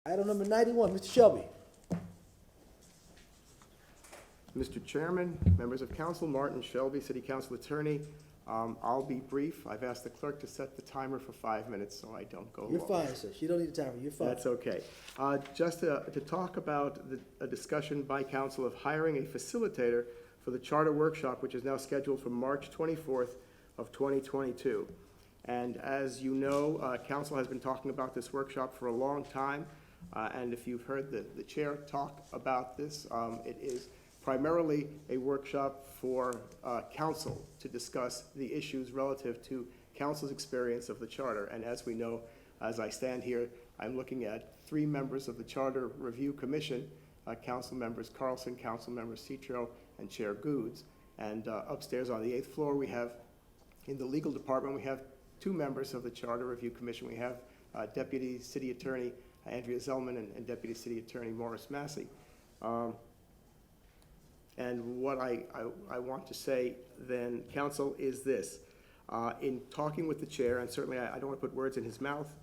Item number 91, Mr. Shelby. Mr. Chairman, members of council, Martin Shelby, City Council Attorney. I'll be brief. I've asked the clerk to set the timer for 5 minutes so I don't go You're long. fine, sir. She don't need the timer. You're fine. That's okay. Just to talk about a discussion by council of hiring a facilitator for the charter workshop, which is now scheduled for March 24th of 2022. And as you know, council has been talking about this workshop for a long time. And if you've heard the chair talk about this, it is primarily a workshop for council to discuss the issues relative to council's experience of the charter. And as we know, as I stand here, I'm looking at 3 members of the Charter Review Commission, council members Carlson, council member Citro, and Chair Goods. And upstairs on the 8th floor, we have, in the legal department, we have 2 members of the Charter Review Commission. We have Deputy City Attorney Andrea Zellman and Deputy City Attorney Morris Massey. And what I want to say then, council, is this. In talking with the chair, and certainly I don't want to put words in his mouth,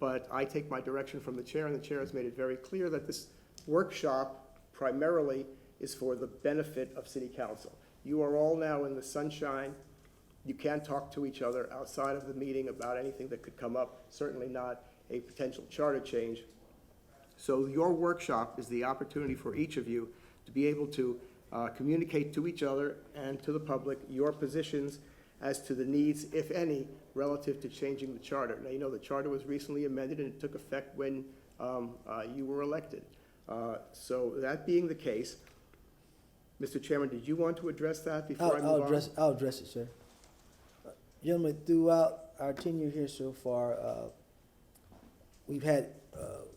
but I take my direction from the chair, and the chair has made it very clear that this workshop primarily is for the benefit of city council. You are all now in the sunshine. You can't talk to each other outside of the meeting about anything that could come up, certainly not a potential charter change. So your workshop is the opportunity for each of you to be able to communicate to each other and to the public your positions as to the needs, if any, relative to changing the charter. Now, you know the charter was recently amended and it took effect when you were elected. So that being the case, Mr. Chairman, did you want to address that before I move on? I'll address it, sir. Gentlemen, throughout our tenure here so far, we've had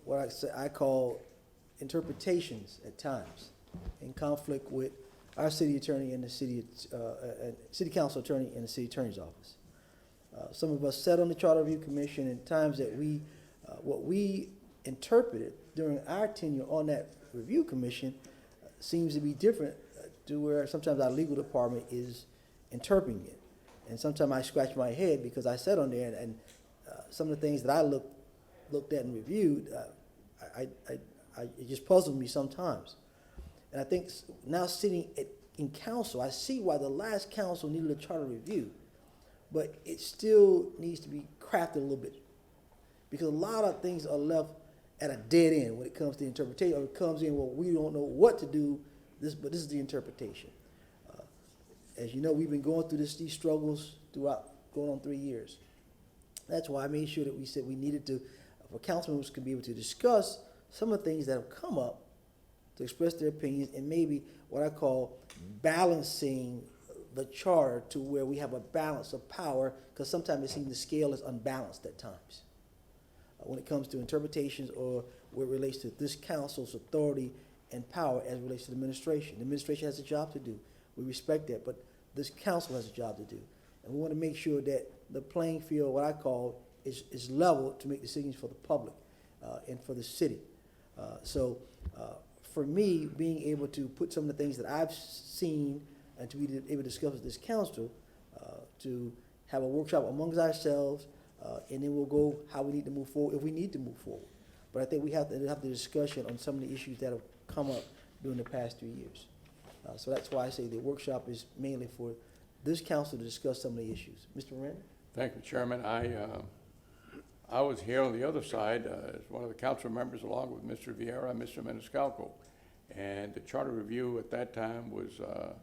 what I call interpretations at times in conflict with our city attorney and the city council attorney and the city attorney's office. Some of us sat on the Charter Review Commission in times that what we interpreted during our tenure on that review commission seems to be different to where sometimes our legal department is interpreting it. And sometimes I scratch my head because I sat on there and some of the things that I looked at and reviewed, it just puzzled me sometimes. And I think now sitting in council, I see why the last council needed a charter review, but it still needs to be crafted a little bit because a lot of things are left at a dead end when it comes to interpretation, or it comes in, well, we don't know what to do, but this is the interpretation. As you know, we've been going through these struggles throughout going on 3 years. That's why I made sure that we said we needed to, for council members to be able to discuss some of the things that have come up, to express their opinions, and maybe what I call balancing the charter to where we have a balance of power, because sometimes it seems the scale is unbalanced at times when it comes to interpretations or where it relates to this council's authority and power as it relates to the administration. The administration has a job to do. We respect that, but this council has a job to do. And we want to make sure that the playing field, what I call, is level to make decisions for the public and for the city. For me, being able to put some of the things that I've seen and to be able to discuss with this council, to have a workshop amongst ourselves, and then we'll go how we need to move forward, if we need to move forward. But I think we have to have the discussion on some of the issues that have come up during the past 3 years. So that's why I say the workshop is mainly for this council to discuss some of the issues. Mr. Miranda? Thank you, Chairman. I was here on the other side as one of the council members along with Mr. Vieira and Mr. Maniscalco. And the charter review at that time was a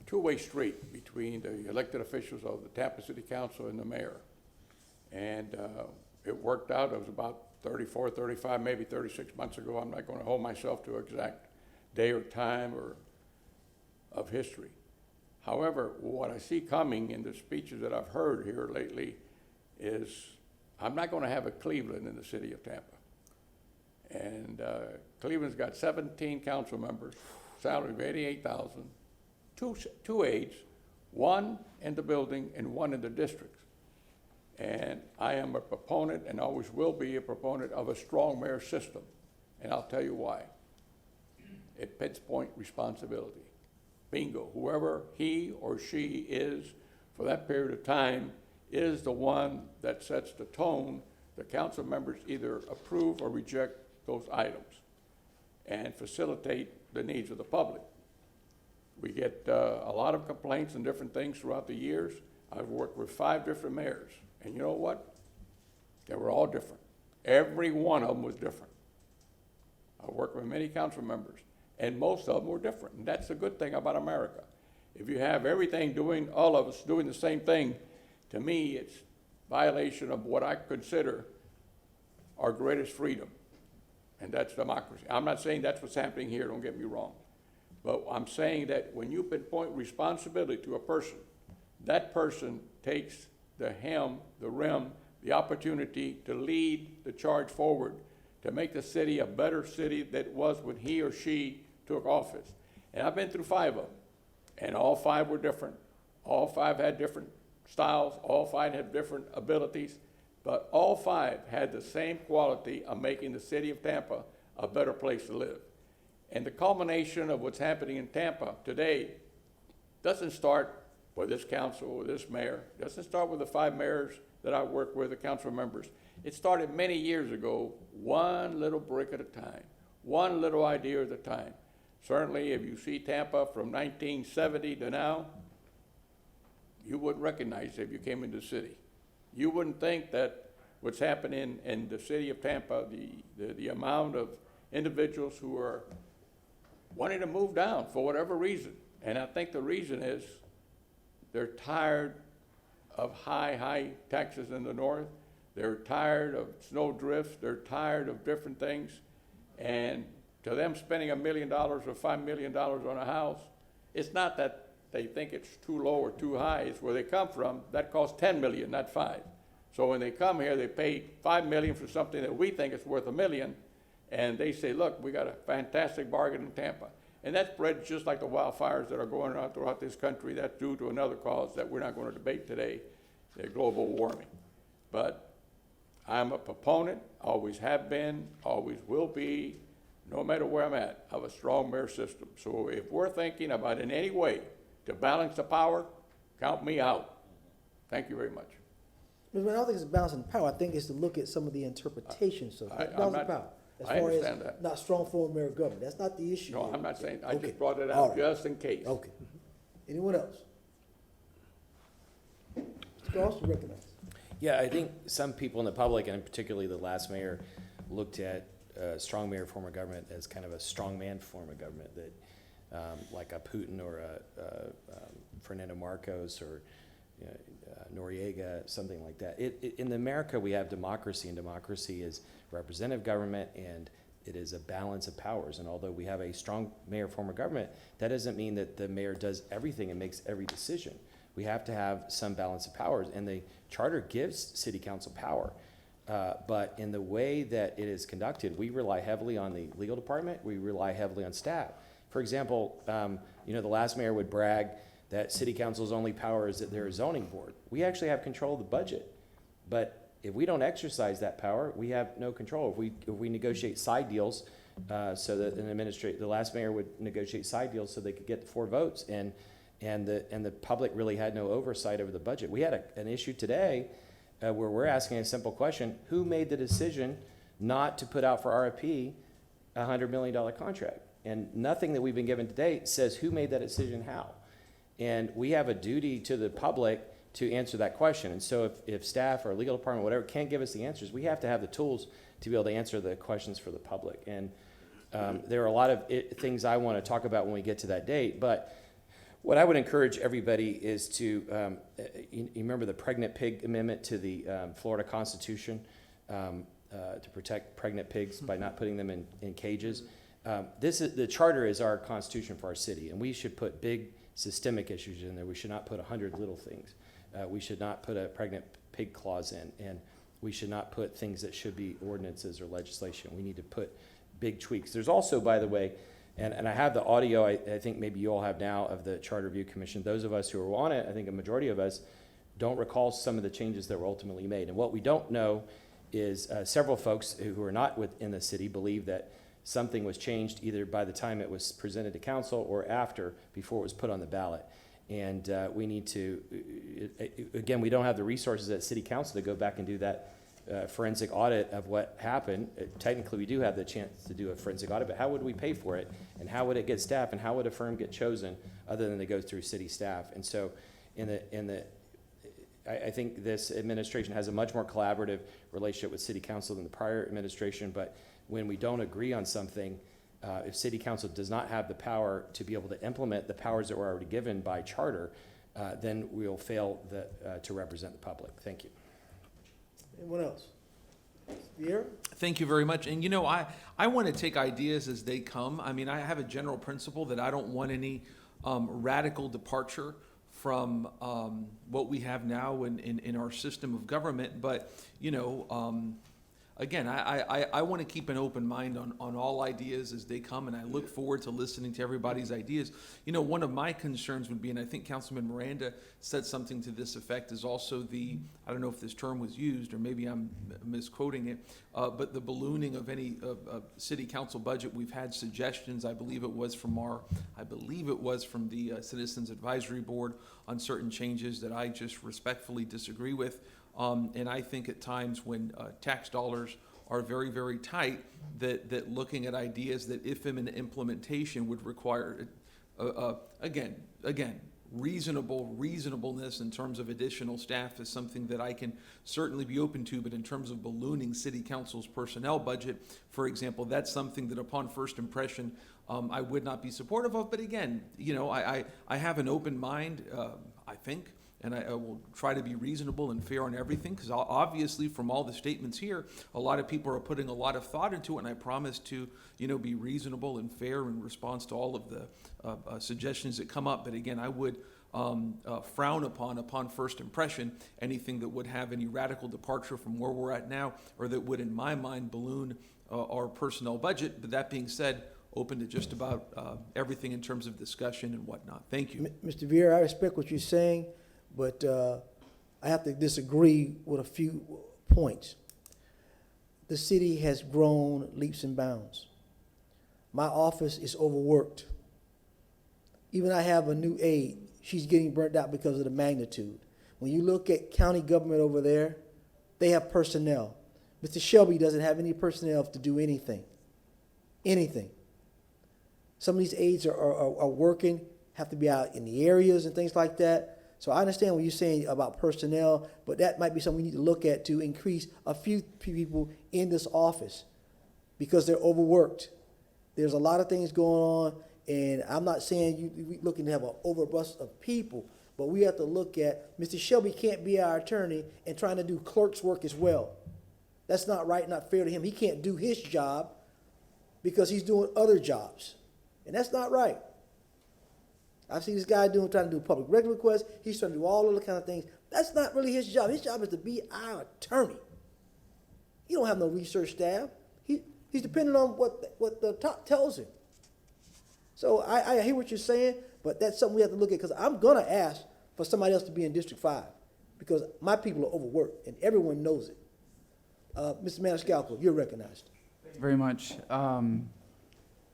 two-way street between the elected officials of the Tampa City Council and the mayor. And it worked out. It was about 34, 35, maybe 36 months ago. I'm not going to hold myself to an exact day or time or of history. However, what I see coming in the speeches that I've heard here lately is I'm not going to have a Cleveland in the city of Tampa. And Cleveland's got 17 council members, salary of $88,000, two aides, one in the building and one in the districts. And I am a proponent and always will be a proponent of a strong mayor system. And I'll tell you why. It pinpoint responsibility. Bingo, whoever he or she is for that period of time is the one that sets the tone the council members either approve or reject those items and facilitate the needs of the public. We get a lot of complaints and different things throughout the years. I've worked with 5 different mayors, and you know what? They were all different. Every one of them was different. I worked with many council members, and most of them were different, and that's the good thing about America. If you have everything doing, all of us doing the same thing, to me, it's violation of what I consider our greatest freedom, and that's democracy. I'm not saying that's what's happening here, don't get me wrong. But I'm saying that when you pinpoint responsibility to a person, that person takes the hem, the rim, the opportunity to lead the charge forward, to make the city a better city than it was when he or she took office. And I've been through 5 of them, and all 5 were different. All 5 had different styles, all 5 had different abilities, but all 5 had the same quality of making the city of Tampa a better place to live. And the culmination of what's happening in Tampa today doesn't start with this council or this mayor, doesn't start with the 5 mayors that I work with, the council members. It started many years ago, one little brick at a time, one little idea at a time. Certainly, if you see Tampa from 1970 to now, you wouldn't recognize it if you came into the city. You wouldn't think that what's happening in the city of Tampa, the amount of individuals who are wanting to move down for whatever reason. And I think the reason is they're tired of high taxes in the north. They're tired of snow drifts. They're tired of different things. And to them, spending $1 million or $5 million on a house, it's not that they think it's too low or too high. It's where they come from. That costs $10 million, not 5. So when they come here, they pay $5 million for something that we think is worth $1 million. And they say, look, we got a fantastic bargain in Tampa. And that spreads just like the wildfires that are going on throughout this country. That's due to another cause that we're not going to debate today, the global warming. But I'm a proponent, always have been, always will be, no matter where I'm at, of a strong mayor system. So if we're thinking about in any way to balance the power, count me out. Thank you very much. I don't think it's balancing power. I think it's to look at some of the interpretations of I'm balancing not- power. As I far as understand that. not strong form of mayor government. That's not the issue. No, here. I'm not saying, I Okay. just brought it All out right. just in case. Okay. Anyone else? Mr. Goss, you recognize. Yeah, I think some people in the public, and particularly the last mayor, looked at strong mayor form of government as kind of a strongman form of government that, like a Putin or a Fernando Marcos or Noriega, something like that. In America, we have democracy, and democracy is representative government, and it is a balance of powers. And although we have a strong mayor form of government, that doesn't mean that the mayor does everything and makes every decision. We have to have some balance of powers, and the charter gives city council power. But in the way that it is conducted, we rely heavily on the legal department, we rely heavily on staff. For example, the last mayor would brag that city council's only power is that they're a zoning board. We actually have control of the budget, but if we don't exercise that power, we have no control. If we negotiate side deals, so that the last mayor would negotiate side deals so they could get the 4 votes, and the public really had no oversight over the budget. We had an issue today where we're asking a simple question: who made the decision not to put out for RFP a $100 million contract? And nothing that we've been given today says who made that decision, how. And we have a duty to the public to answer that question. And so if staff or legal department, whatever, can't give us the answers, we have to have the tools to be able to answer the questions for the public. And there are a lot of things I want to talk about when we get to that date. But what I would encourage everybody is to, you remember the pregnant pig amendment to the Florida Constitution to protect pregnant pigs by not putting them in cages. The charter is our constitution for our city, and we should put big systemic issues in there. We should not put 100 little things. We should not put a pregnant pig clause in, and we should not put things that should be ordinances or legislation. We need to put big tweaks. There's also, by the way, and I have the audio, I think maybe you all have now, of the Charter Review Commission. Those of us who are on it, I think a majority of us, don't recall some of the changes that were ultimately made. And what we don't know is several folks who are not within the city believe that something was changed either by the time it was presented to council or after, before it was put on the ballot. And we need to, again, we don't have the resources at city council to go back and do that forensic audit of what happened. Technically, we do have the chance to do a forensic audit, but how would we pay for it? And how would it get staffed? And how would a firm get chosen other than to go through city staff? And so I think this administration has a much more collaborative relationship with city council than the prior administration, but when we don't agree on something, if city council does not have the power to be able to implement the powers that were already given by charter, then we'll fail to represent the public. Thank you. Anyone else? Vieira? Thank you very much. And I want to take ideas as they come. I mean, I have a general principle that I don't want any radical departure from what we have now in our system of government. But, again, I want to keep an open mind on all ideas as they come, and I look forward to listening to everybody's ideas. One of my concerns would be, and I think Councilman Miranda said something to this effect, is also I don't know if this term was used, or maybe I'm misquoting it, but the ballooning of any city council budget. We've had suggestions, I believe it was from the Citizens Advisory Board on certain changes that I just respectfully disagree with. And I think at times when tax dollars are very, very tight, that looking at ideas that if in an implementation would require, again, reasonableness in terms of additional staff is something that I can certainly be open to. But in terms of ballooning city council's personnel budget, for example, that's something that upon first impression, I would not be supportive of. But again, I have an open mind, I think. And I will try to be reasonable and fair on everything, because obviously from all the statements here, a lot of people are putting a lot of thought into it, and I promise to, be reasonable and fair in response to all of the suggestions that come up. But again, I would frown upon first impression, anything that would have any radical departure from where we're at now, or that would, in my mind, balloon our personnel budget. But that being said, open to just about everything in terms of discussion and whatnot. Thank you. Mr. Vieira, I respect what you're saying, but I have to disagree with a few points. The city has grown leaps and bounds. My office is overworked. Even I have a new aide. She's getting burnt out because of the magnitude. When you look at county government over there, they have personnel. Mr. Shelby doesn't have any personnel to do anything. Anything. Some of these aides are working, have to be out in the areas and things like that. So I understand what you're saying about personnel, but that might be something we need to look at to increase a few people in this office because they're overworked. There's a lot of things going on, and I'm not saying we're looking to have an overbust of people, but we have to look at, Mr. Shelby can't be our attorney and trying to do clerk's work as well. That's not right, not fair to him. He can't do his job because he's doing other jobs, and that's not right. I've seen this guy trying to do public record requests. He's trying to do all other kind of things. That's not really his job. His job is to be our attorney. He don't have no research staff. He's dependent on what the top tells him. So I hear what you're saying, but that's something we have to look at, because I'm going to ask for somebody else to be in District 5 because my people are overworked, and everyone knows it. Mr. Maniscalco, you're recognized. Thank you very much. On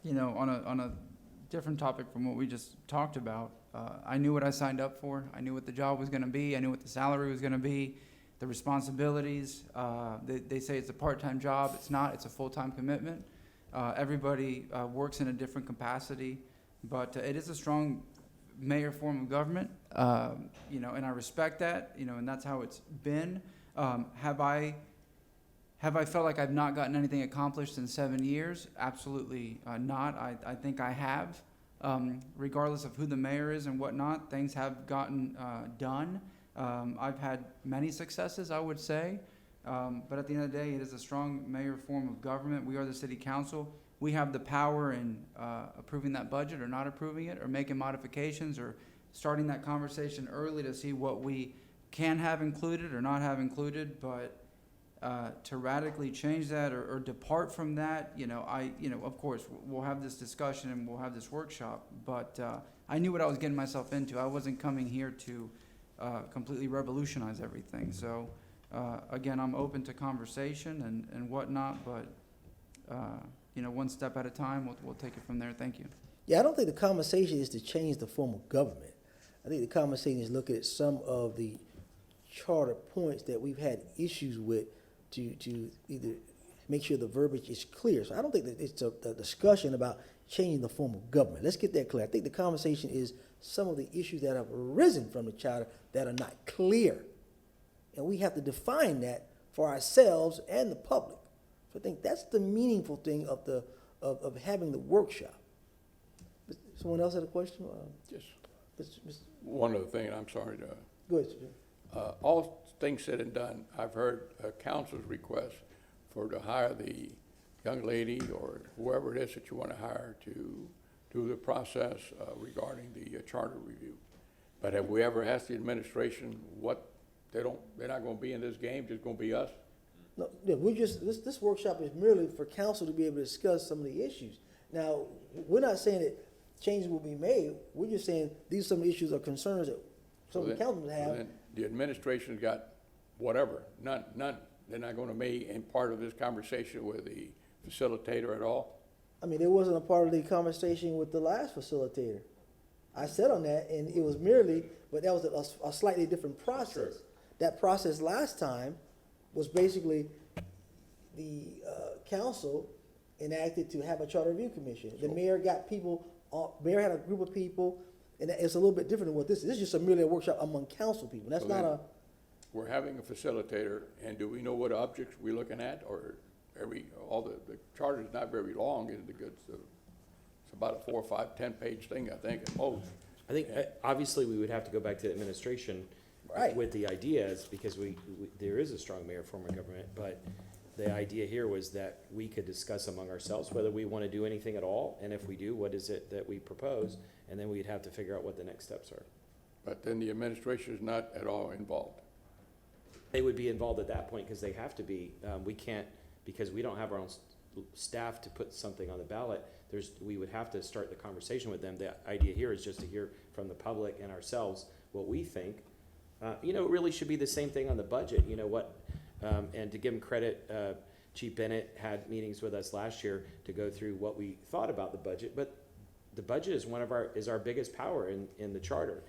a different topic from what we just talked about, I knew what I signed up for. I knew what the job was going to be. I knew what the salary was going to be, the responsibilities. They say it's a part-time job. It's not. It's a full-time commitment. Everybody works in a different capacity, but it is a strong mayor form of government, and I respect that, and that's how it's been. Have I felt like I've not gotten anything accomplished in 7 years? Absolutely not. I think I have. Regardless of who the mayor is and whatnot, things have gotten done. I've had many successes, I would say. But at the end of the day, it is a strong mayor form of government. We are the city council. We have the power in approving that budget or not approving it, or making modifications, or starting that conversation early to see what we can have included or not have included. But to radically change that or depart from that, of course, we'll have this discussion and we'll have this workshop, but I knew what I was getting myself into. I wasn't coming here to completely revolutionize everything. So, again, I'm open to conversation and whatnot, but, one step at a time, we'll take it from there. Thank you. Yeah, I don't think the conversation is to change the form of government. I think the conversation is looking at some of the charter points that we've had issues with to either make sure the verbiage is clear. So I don't think that it's a discussion about changing the form of government. Let's get that clear. I think the conversation is some of the issues that have arisen from the charter that are not clear. And we have to define that for ourselves and the public. So I think that's the meaningful thing of having the workshop. Someone else had a question? Just Mr. one other thing, I'm sorry to, Go ahead, sir. all things said and done, I've heard council's request to hire the young lady or whoever it is that you want to hire to do the process regarding the charter review. But have we ever asked the administration what, they're not going to be in this game, just going to be us? No, yeah, this workshop is merely for council to be able to discuss some of the issues. Now, we're not saying that changes will be made, we're just saying these are some issues or concerns that some of the councilmen have. Then the administration's got whatever, none. They're not going to be in part of this conversation with the facilitator at all? I mean, it wasn't a part of the conversation with the last facilitator. I said on that, and it was merely, but that was a slightly different process. Sure. That process last time was basically the council enacted to have a charter review commission. The mayor got people, mayor had a group of people, and it's a little bit different than what this is. This is just merely a workshop among council people. That's So not then- a, We're having a facilitator, and do we know what objects we're looking at, or the charter's not very long, it's about a 4 or 5, 10-page thing, I think, at most. I think, obviously, we would have to go back to the administration Right. with the ideas, because there is a strong mayor form of government, but the idea here was that we could discuss among ourselves whether we want to do anything at all, and if we do, what is it that we propose, and then we'd have to figure out what the next steps are. But then the administration is not at all involved. They would be involved at that point, because they have to be. We can't, because we don't have our own staff to put something on the ballot. We would have to start the conversation with them. The idea here is just to hear from the public and ourselves what we think. It really should be the same thing on the budget, and to give them credit, Chief Bennett had meetings with us last year to go through what we thought about the budget, but the budget is our biggest power in the charter.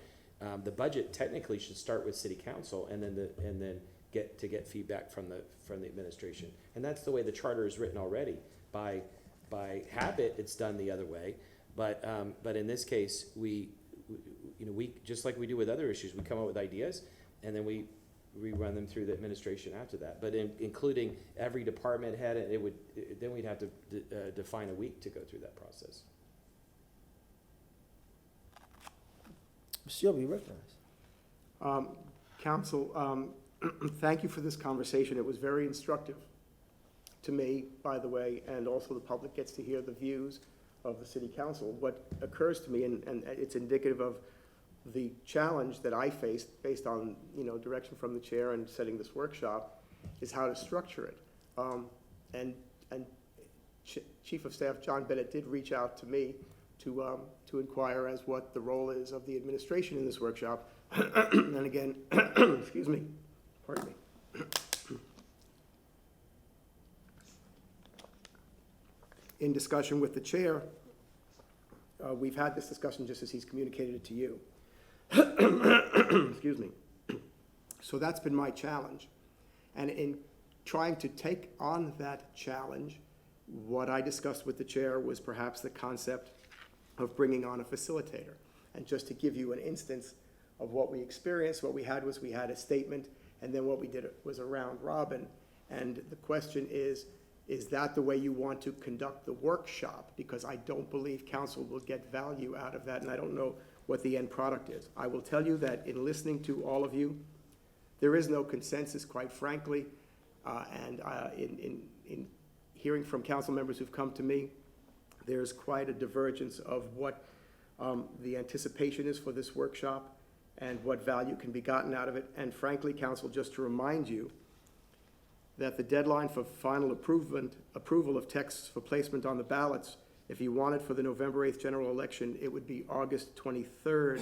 The budget technically should start with city council and then get feedback from the administration. And that's the way the charter is written already. By habit, it's done the other way. But in this case, we just like we do with other issues, we come up with ideas and then we run them through the administration after that. But including every department head, then we'd have to define a week to go through that process. she'll be recognized. Council, thank you for this conversation. It was very instructive to me, by the way, and also the public gets to hear the views of the city council. What occurs to me, and it's indicative of the challenge that I faced based on, direction from the chair and setting this workshop, is how to structure it. And Chief of Staff John Bennett did reach out to me to inquire as what the role is of the administration in this workshop. And again, excuse me, pardon me. In discussion with the chair, we've had this discussion just as he's communicated it to you. Excuse me. So that's been my challenge. And in trying to take on that challenge, what I discussed with the chair was perhaps the concept of bringing on a facilitator. And just to give you an instance of what we experienced, what we had was we had a statement, and then what we did was a round robin. And the question is that the way you want to conduct the workshop? Because I don't believe council will get value out of that, and I don't know what the end product is. I will tell you that in listening to all of you, there is no consensus, quite frankly, and in hearing from council members who've come to me, there's quite a divergence of what the anticipation is for this workshop and what value can be gotten out of it. And frankly, council, just to remind you that the deadline for final approval of texts for placement on the ballots, if you want it for the November 8th general election, it would be August 23rd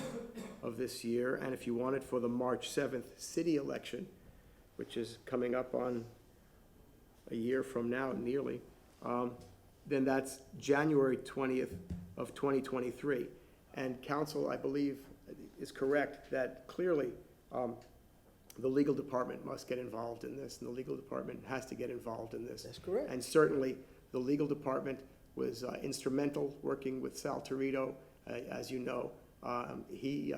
of this year. And if you want it for the March 7th city election, which is coming up on a year from now, nearly, then that's January 20th of 2023. And council, I believe, is correct that clearly the legal department must get involved in this, and the legal department has to get involved in this. That's correct. And certainly, the legal department was instrumental working with Sal Torito, as you know. He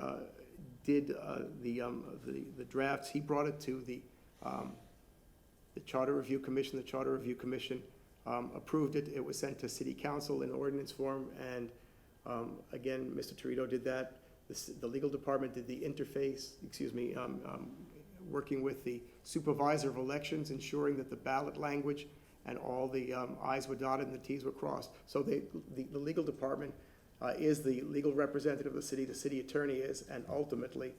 did the drafts. He brought it to the Charter Review Commission. The Charter Review Commission approved it. It was sent to City Council in ordinance form, and again, Mr. Torito did that. The legal department did the interface, working with the supervisor of elections, ensuring that the ballot language and all the i's were dotted and the t's were crossed. So the legal department is the legal representative of the city attorney is, and ultimately,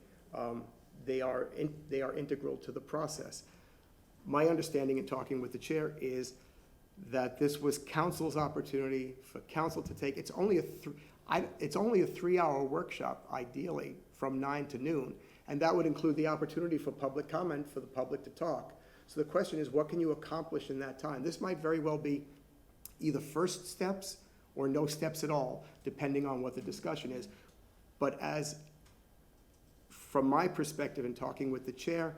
they are integral to the process. My understanding in talking with the chair is that this was council's opportunity for council to take, it's only a 3-hour workshop, ideally, from 9 to noon, and that would include the opportunity for public comment, for the public to talk. So the question is, what can you accomplish in that time? This might very well be either first steps or no steps at all, depending on what the discussion is. But from my perspective in talking with the chair,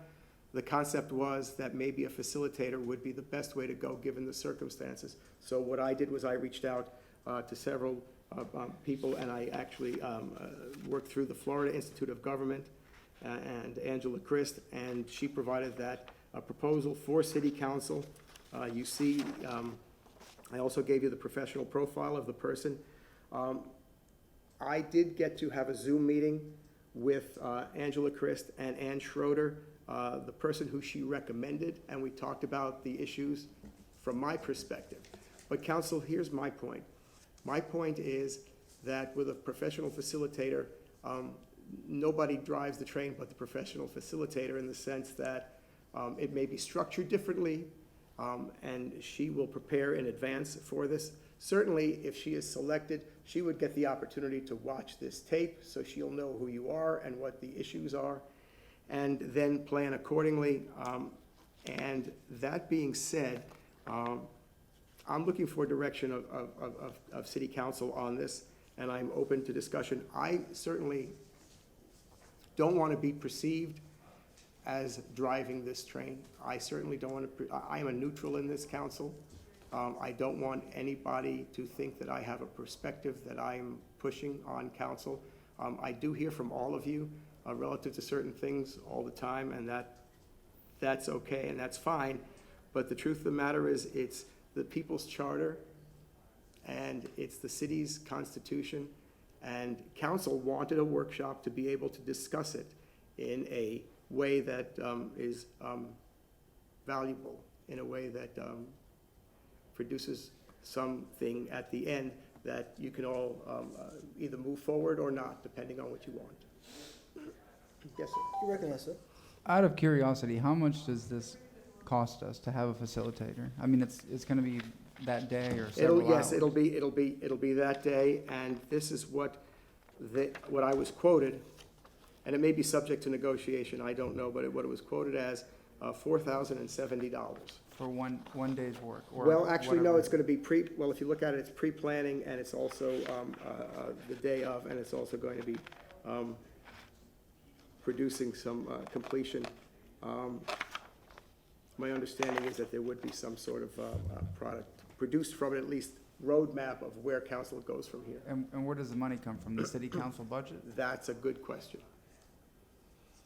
the concept was that maybe a facilitator would be the best way to go, given the circumstances. So what I did was I reached out to several people, and I actually worked through the Florida Institute of Government and Angela Christ, and she provided that proposal for City Council. You see, I also gave you the professional profile of the person. I did get to have a Zoom meeting with Angela Christ and Ann Schroeder, the person who she recommended, and we talked about the issues from my perspective. But council, here's my point. My point is that with a professional facilitator, nobody drives the train but the professional facilitator, in the sense that it may be structured differently, and she will prepare in advance for this. Certainly, if she is selected, she would get the opportunity to watch this tape, so she'll know who you are and what the issues are, and then plan accordingly. And that being said, I'm looking for direction of City Council on this, and I'm open to discussion. I certainly don't want to be perceived as driving this train. I certainly don't want to, I am a neutral in this council. I don't want anybody to think that I have a perspective that I'm pushing on council. I do hear from all of you relative to certain things all the time, and that's okay and that's fine. But the truth of the matter is, it's the people's charter and it's the city's constitution, and council wanted a workshop to be able to discuss it in a way that is valuable, in a way that produces something at the end that you can all either move forward or not, depending on what you want. Yes, sir. You recognize, sir? Out of curiosity, how much does this cost us to have a facilitator? I mean, it's gonna be that day or several hours? Yes, it'll be that day, and this is what I was quoted, and it may be subject to negotiation, I don't know, but what it was quoted as, $4,070. For one day's work, or Well, actually, no, whatever. it's gonna be if you look at it, it's pre-planning, and it's also the day of, and it's also going to be producing some completion. My understanding is that there would be some sort of product produced from it, at least roadmap of where council goes from here. And where does the money come from? The city council budget? That's a good question.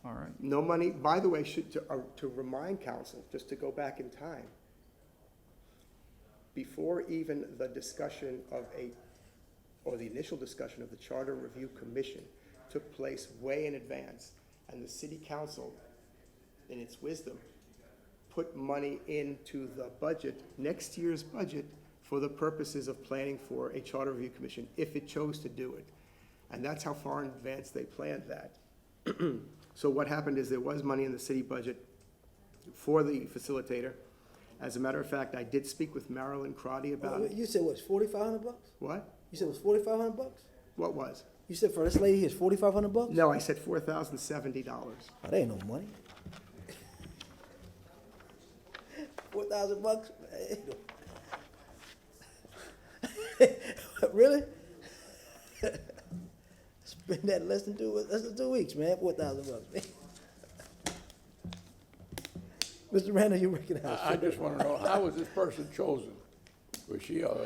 All right. No money, by the way, to remind council, just to go back in time, before even the discussion or the initial discussion of the Charter Review Commission took place way in advance, and the city council, in its wisdom, put money into the budget, next year's budget, for the purposes of planning for a Charter Review Commission, if it chose to do it. And that's how far in advance they planned that. So what happened is there was money in the city budget for the facilitator. As a matter of fact, I did speak with Marilyn Crotty about it. You said what's $4,500? What? You said it was $4,500? What was? You said for this lady, it's $4,500? No, I said $4,070. Oh, that ain't no money. $4,000? Really? Spend that less than 2 weeks, man. $4,000, man. Mr. Randall, you recognize. I just want to know, how was this person chosen? Was she a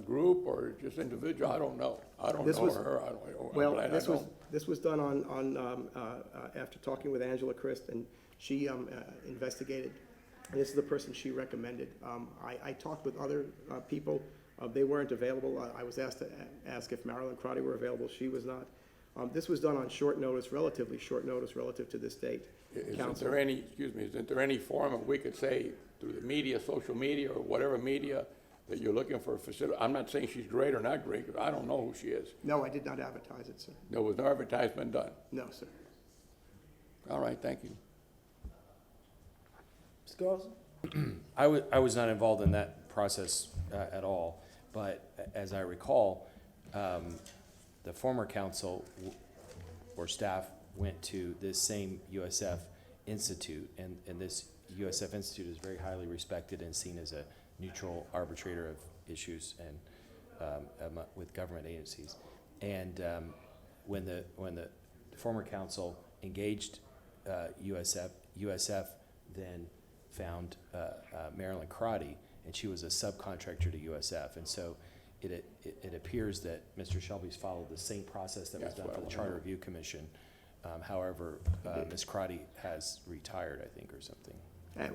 group or just individual? I don't know. I don't This know was- her. I don't, I'm Well, glad I this was, don't. this was done after talking with Angela Christ, and she investigated. And this is the person she recommended. I talked with other people. They weren't available. I was asked to ask if Marilyn Crotty were available. She was not. This was done on short notice, relatively short notice relative to this date. Isn't Council. there any, excuse me, isn't there any form that we could say through the media, social media, or whatever media, that you're looking for a facility? I'm not saying she's great or not great, because I don't know who she is. No, I did not advertise it, sir. There was no advertisement done. No, sir. All right, thank you. Mr. Carlson? I was not involved in that process at all, but as I recall, the former council or staff went to this same USF Institute, and this USF Institute is very highly respected and seen as a neutral arbitrator of issues and with government agencies. And when the former council engaged USF then found Marilyn Crotty, and she was a subcontractor to USF. And so it appears that Mr. Shelby's followed the same process that was That's done what for I the wanna Charter know. Review Commission. However, Ms. Crotty has retired, I think, or something.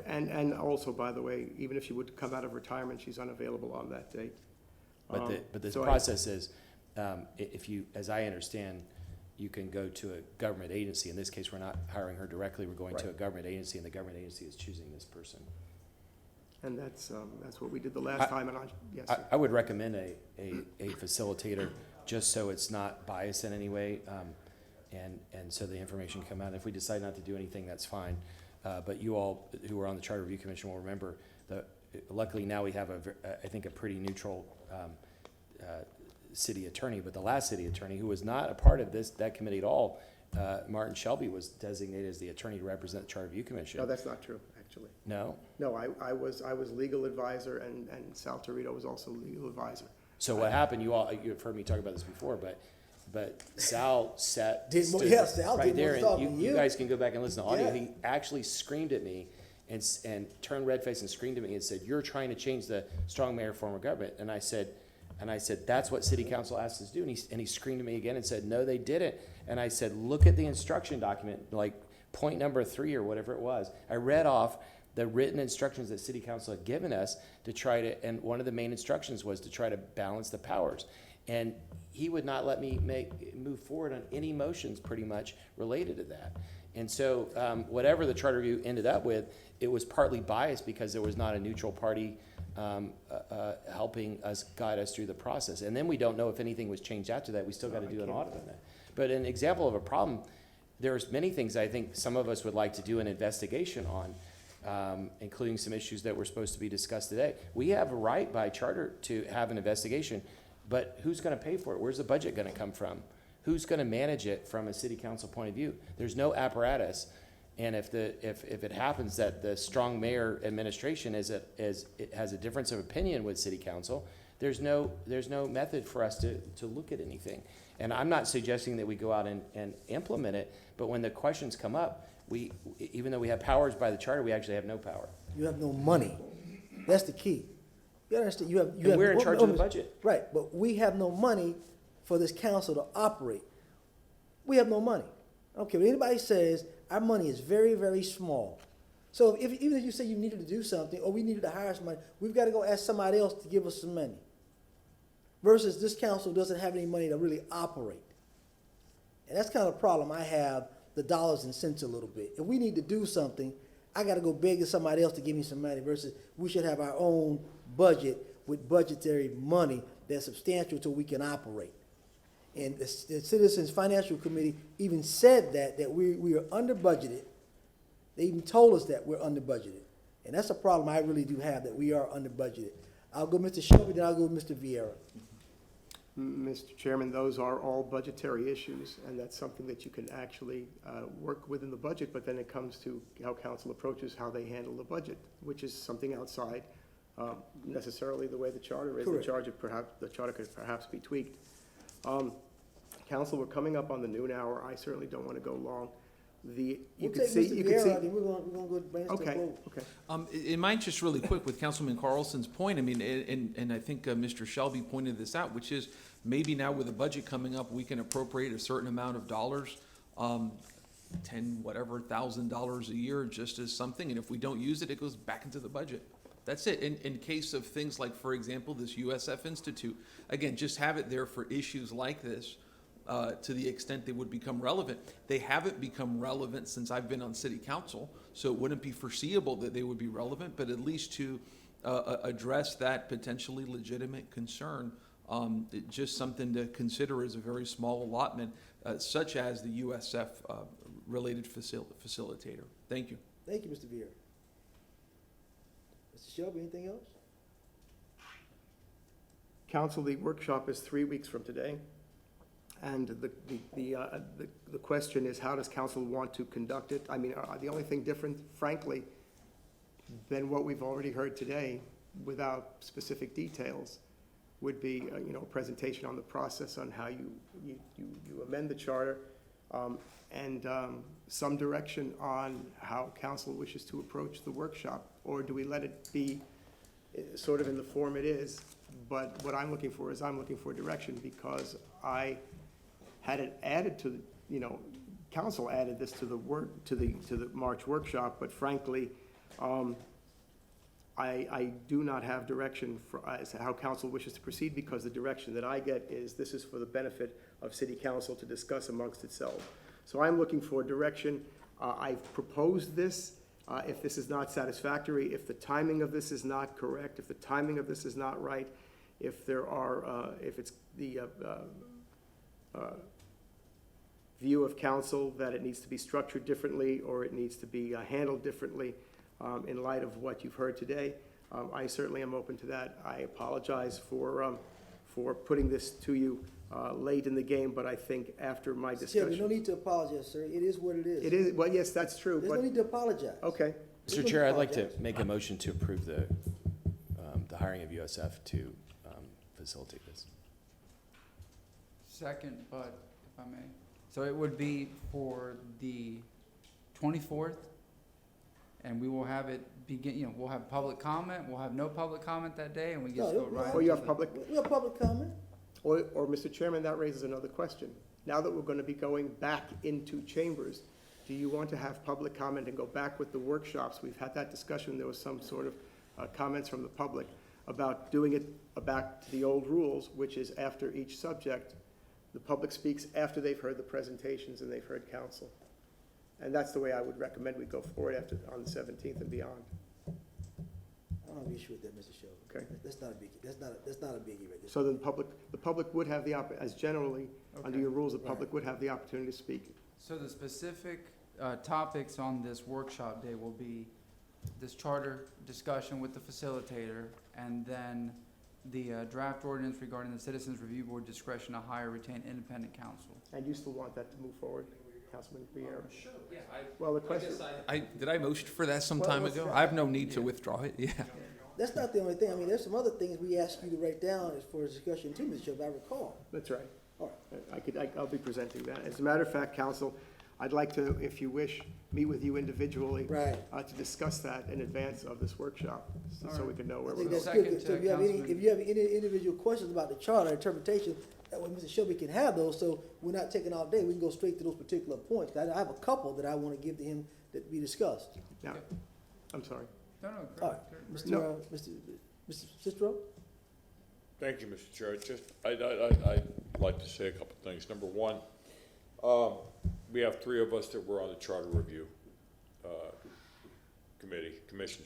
And also, by the way, even if she would come out of retirement, she's unavailable on that date. But the so I- process is, if you, as I understand, you can go to a government agency. In this case, we're not hiring her directly, we're going to a Right. government agency, and the government agency is choosing this person. And that's what we did the last time, and yes, sir. I would recommend a facilitator, just so it's not biased in any way, and so the information come out. If we decide not to do anything, that's fine. But you all who are on the Charter Review Commission will remember that luckily now we have I think a pretty neutral city attorney, but the last city attorney, who was not a part of that committee at all, Martin Shelby, was designated as the attorney to represent the Charter Review Commission. No, that's not true, actually. No? No, I was legal advisor, and Sal Torito was also legal advisor. So what happened, you've heard me talk about this before, but Sal Sal right didn't there, want to talk and to you you. guys can go back and listen to audio. Yeah. He actually screamed at me and turned red-faced and screamed at me and said, "You're trying to change the strong mayor form of government." And I said, "That's what city council asked us to do." And he screamed at me again and said, "No, they didn't." And I said, "Look at the instruction document, like point number 3 or whatever it was." I read off the written instructions that city council had given us to try to, and one of the main instructions was to try to balance the powers. And he would not let me move forward on any motions pretty much related to that. And so whatever the charter review ended up with, it was partly biased because there was not a neutral party helping us, guide us through the process. And then we don't know if anything was changed after that. We still got to do an audit on that. But an example of a problem, there's many things I think some of us would like to do an investigation on, including some issues that were supposed to be discussed today. We have a right by charter to have an investigation, but who's going to pay for it? Where's the budget going to come from? Who's going to manage it from a city council point of view? There's no apparatus. And if it happens that the strong mayor administration it has a difference of opinion with city council, there's no method for us to look at anything. And I'm not suggesting that we go out and implement it, but when the questions come up, even though we have powers by the charter, we actually have no power. You have no money. That's the key. You understand? And we're in charge of the budget. Right, but we have no money for this council to operate. We have no money. I don't care what anybody says, our money is very, very small. So even if you say you needed to do something, or we needed to hire somebody, we've got to go ask somebody else to give us some money. Versus this council doesn't have any money to really operate. And that's kind of the problem I have, the dollars and cents a little bit. If we need to do something, I got to go beg somebody else to give me some money versus we should have our own budget with budgetary money that's substantial so we can operate. And the Citizens Financial Committee even said that we are under budgeted. They even told us that we're under budgeted. And that's a problem I really do have, that we are under budgeted. I'll go Mr. Shelby, then I'll go with Mr. Vieira. Mr. Chairman, those are all budgetary issues, and that's something that you can actually work within the budget, but then it comes to how council approaches how they handle the budget, which is something outside necessarily the way the charter is. Correct. The charter could perhaps be tweaked. Council, we're coming up on the noon hour. I certainly don't want to go long. you We'll could take see, Mr. you could see. Vieira out, and we're gonna go brainstorm Okay, forward. okay. In mind, just really quick with Councilman Carlson's point, I mean, and I think Mr. Shelby pointed this out, which is maybe now with the budget coming up, we can appropriate a certain amount of dollars, $10,000 a year, just as something, and if we don't use it, it goes back into the budget. That's it. In case of things like, for example, this USF Institute, again, just have it there for issues like this, to the extent they would become relevant. They haven't become relevant since I've been on city council, so it wouldn't be foreseeable that they would be relevant, but at least to address that potentially legitimate concern, just something to consider as a very small allotment, such as the USF related facilitator. Thank you. Thank you, Mr. Vieira. Mr. Shelby, anything else? Council, the workshop is 3 weeks from today. And the question is, how does council want to conduct it? I mean, the only thing different, frankly, than what we've already heard today, without specific details, would be, a presentation on the process on how you amend the charter, and some direction on how council wishes to approach the workshop. Or do we let it be sort of in the form it is? But what I'm looking for is, I'm looking for direction, because I had it added to, council added this to the March workshop, but frankly, I do not have direction as to how council wishes to proceed, because the direction that I get is this is for the benefit of city council to discuss amongst itself. So I'm looking for direction. I've proposed this. If this is not satisfactory, if the timing of this is not correct, if the timing of this is not right, if there are, if it's the view of council that it needs to be structured differently, or it needs to be handled differently in light of what you've heard today, I certainly am open to that. I apologize for putting this to you late in the game, but I think after my Mr. Shelby, no discussion. need to apologize, sir. It is what it is. It is, well, yes, that's true, There's no but, need to apologize. okay. Mr. Chair, I'd like to make a motion to approve the hiring of USF to facilitate this. Second, but if I may. So it would be for the 24th, and we will have it begin, we'll have public comment, we'll have no public comment that day, and we just No, go we'll right. Or you have into the- public, We have public comment. or, Mr. Chairman, that raises another question. Now that we're going to be going back into chambers, do you want to have public comment and go back with the workshops? We've had that discussion. There was some sort of comments from the public about doing it back to the old rules, which is after each subject, the public speaks after they've heard the presentations and they've heard council. And that's the way I would recommend we go forward on the 17th and beyond. I don't have an issue with that, Mr. Shelby. Okay. That's not a biggie. That's not a biggie right there. So then the public would have as generally, under Okay. your rules, the Right. public would have the opportunity to speak. So the specific topics on this workshop day will be this charter discussion with the facilitator, and then the draft ordinance regarding the Citizens Review Board discretion to hire, retain independent counsel. And you still want that to move forward, Councilman Vieira? Sure, yeah, Well, the question, did I motion for that some time Well, ago? I have no need to withdraw it, yeah. That's not the only thing. I mean, there's some other things we asked you to write down as for discussion too, Mr. Shelby, I recall. that's right. All I'll be presenting that. As a matter of fact, council, I'd like to, if you wish, meet with you individually Right. to discuss that in advance of this workshop, so we can know I where we're think going. that's Second good. So to if you have any, Councilman- if you have any individual questions about the charter interpretation, that way Mr. Shelby can have those, so we're not taking all day. We can go straight to those particular points. I have a couple that I want to give to him that we discussed. Now, I'm sorry. No, All right, Mr. No. Mr. Cicero? Thank you, Mr. Chair. I'd like to say a couple things. Number one, we have three of us that were on the Charter Review Commission,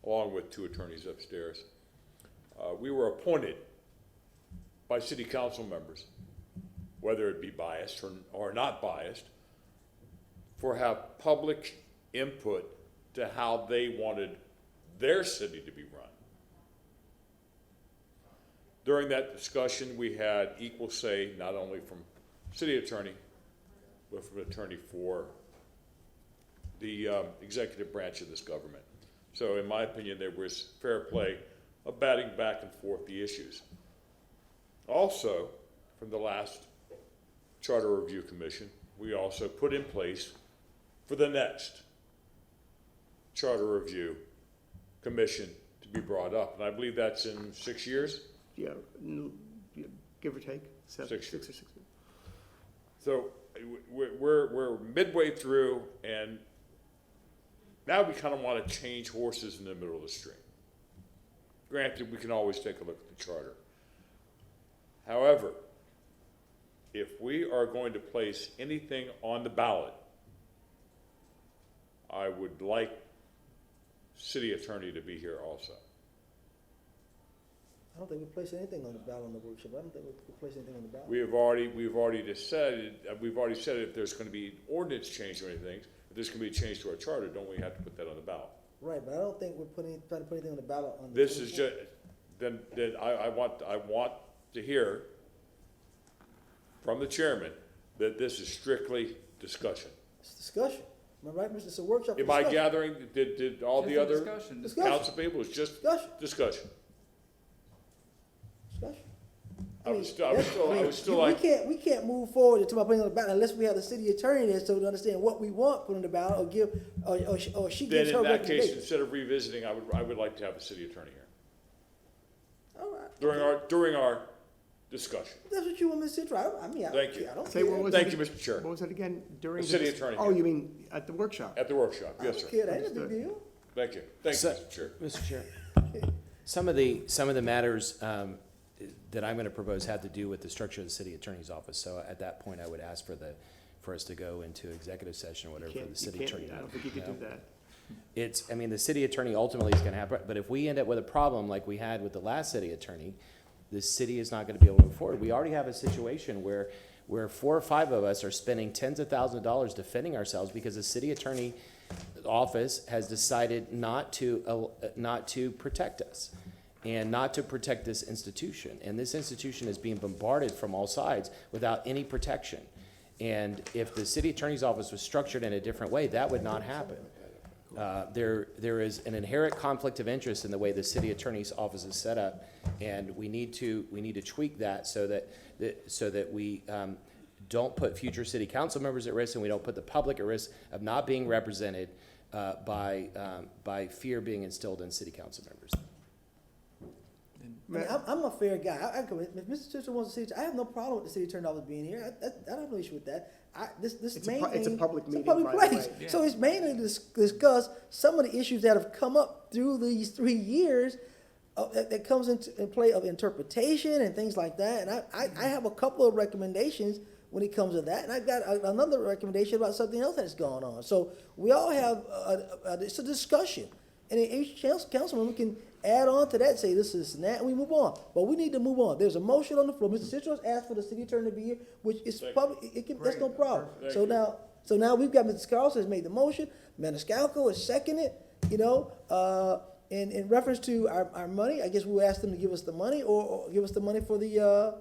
along with two attorneys upstairs. We were appointed by city council members, whether it be biased or not biased, for have public input to how they wanted their city to be run. During that discussion, we had equal say, not only from city attorney, but from attorney for the executive branch of this government. So in my opinion, there was fair play of batting back and forth the issues. Also, from the last Charter Review Commission, we also put in place for the next charter review commission to be brought up. And I believe that's in 6 years. Yeah, yeah, give or take, 6 6 years. or 6 years. So we're midway through, and now we kind of want to change horses in the middle of the stream. Granted, we can always take a look at the charter. However, if we are going to place anything on the ballot, I would like city attorney to be here also. I don't think we placed anything on the ballot on the workshop. I don't think we placed anything on the ballot. We've already said if there's going to be an ordinance change or anything, if there's going to be a change to our charter, don't we have to put that on the ballot? Right, but I don't think we're trying to put anything on the ballot on the. This is just, then I want to hear from the chairman that this is strictly discussion. It's discussion. Am I right, Mr.? It's a workshop. Am I discussion. gathering, did all the Just a other discussion. Discussion. council people, it's just Discussion. discussion? Discussion. I was still like, We can't move forward until putting on the ballot unless we have the city attorney there so to understand what we want put on the ballot or she then gives her in that case, recommendation. instead of revisiting, I would like to have a city attorney here All right. during our discussion. That's what you want me to say. I mean, I Thank don't you. care. I don't Say, care. what was Thank it? you, Mr. Chair. What was it again? During The city attorney Oh, here. you mean at the workshop? At the workshop, I yes, don't sir. care. That ain't a big deal. Thank you, thank you, So- Mr. Chair. Mr. Chair, some of the matters that I'm going to propose have to do with the structure of the city attorney's office. So at that point, I would ask for us to go into executive session or whatever for the city attorney. I don't think you could do that. I mean, the city attorney ultimately is going to have, but if we end up with a problem like we had with the last city attorney, the city is not going to be able to move forward. We already have a situation where 4 or 5 of us are spending tens of thousands of dollars defending ourselves because the city attorney office has decided not to protect us and not to protect this institution. And this institution is being bombarded from all sides without any protection. And if the city attorney's office was structured in a different way, that would not happen. There is an inherent conflict of interest in the way the city attorney's office is set up, and we need to tweak that so that we don't put future city council members at risk, and we don't put the public at risk of not being represented by fear being instilled in city council members. I mean, I'm a fair guy. If Mr. Churchill wants to see, I have no problem with the city attorney office being here. I don't have no issue with that. This main thing. It's a public meeting, It's a public by the place. way. So it's mainly to discuss some of the issues that have come up through these 3 years that comes into play of interpretation and things like that. And I have a couple of recommendations when it comes to that. And I've got another recommendation about something else that's going on. So we all have, it's a discussion. And each councilman can add on to that, say this and that, and we move on. But we need to move on. There's a motion on the floor. Mr. Citrus asked for the city attorney to be here, which is public, that's no problem. Thank So you. now we've got Mr. Carlson has made the motion, Maniscalco has seconded, in reference to our money, I guess we'll ask them to give us the money or give us the money for the,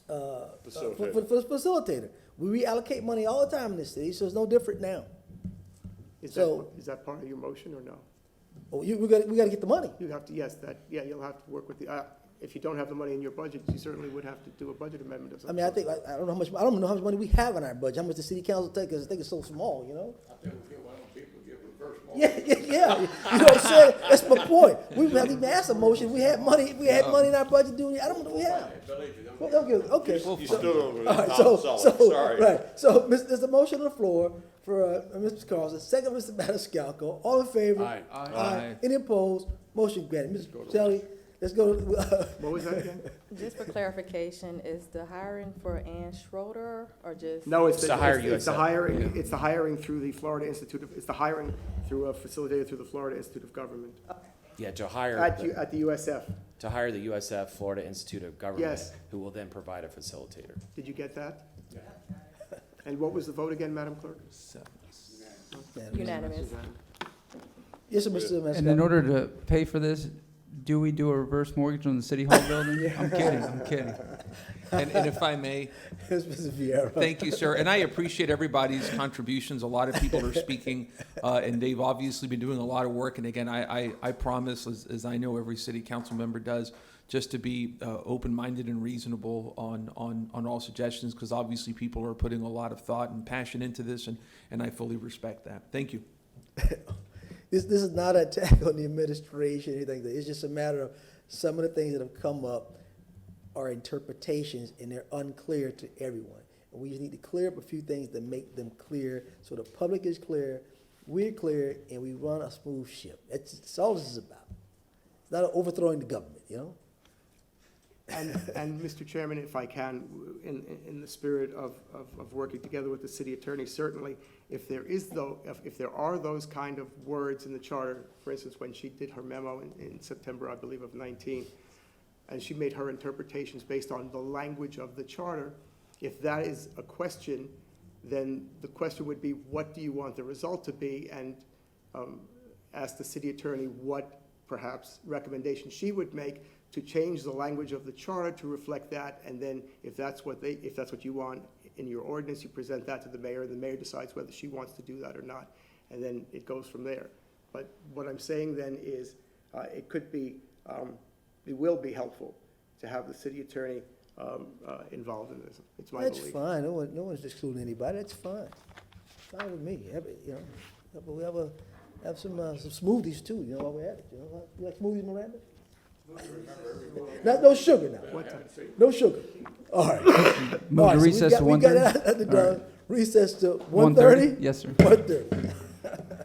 for the facilitator. We reallocate money all the time in this city, so it's no different now. Is So- that part of your motion or no? Oh, we gotta get the money. You have to, yes, you'll have to work with if you don't have the money in your budget, you certainly would have to do a budget amendment of some I mean, I sort. think, I don't know how much money we have in our budget, how much the city council take, because I think it's so small, I think we get one of them people give reverse mortgage. Yeah. You know what I'm saying? That's my point. We haven't even asked a motion. We had money in our budget doing, I don't know what we have. Believe you, Well, okay. You still don't, All right, Tom so, Sullivan, sorry. right, so there's a motion on the floor for Mr. Carlson, second Mr. Maniscalco, all in favor? Aye. Aye. Any opposed? Motion granted. Mr. Shelley, let's go, What was that again? Just for clarification, is the hiring for Ann Schroeder or just? No, it's To hire it's the USF. hiring, it's the hiring through the Florida Institute of, it's the hiring through a facilitator through the Florida Institute of Government. Yeah, to hire At the USF. the USF, Florida Institute of Government, Yes. who will then provide a facilitator. Did you get that? And what was the vote again, Madam Clerk? Unanimous. yes, sir, Mr. And in Maniscalco. order to pay for this, do we do a reverse mortgage on the city hall building? I'm kidding. And if I may, Mr. Vieira. thank you, sir. And I appreciate everybody's contributions. A lot of people are speaking, and they've obviously been doing a lot of work. And again, I promise, as I know every city council member does, just to be open-minded and reasonable on all suggestions, because obviously people are putting a lot of thought and passion into this, and I fully respect that. Thank you. This is not an attack on the administration or anything. It's just a matter of some of the things that have come up are interpretations, and they're unclear to everyone. And we just need to clear up a few things to make them clear, so the public is clear, we're clear, and we run a smooth ship. That's all this is about. It's not overthrowing the government, you know? And Mr. Chairman, if I can, in the spirit of working together with the city attorney, certainly, if there are those kind of words in the charter, for instance, when she did her memo in September, I believe, of 19, and she made her interpretations based on the language of the charter, if that is a question, then the question would be, what do you want the result to be? And ask the city attorney what perhaps recommendation she would make to change the language of the charter to reflect that, and then if that's what you want in your ordinance, you present that to the mayor, and the mayor decides whether she wants to do that or not, and then it goes from there. But what I'm saying then is, it will be helpful to have the city attorney involved in this. It's my That's belief. fine. No one's excluding anybody. That's fine. Fine with me. You know, have some smoothies too. You know, while we're at it. You know, you like smoothies, Miranda? No sugar now. No sugar. All right. Move All to right, so recess to we got 1:30? that done. Recess to 1:30? 1:30? Yes, sir. 1:30.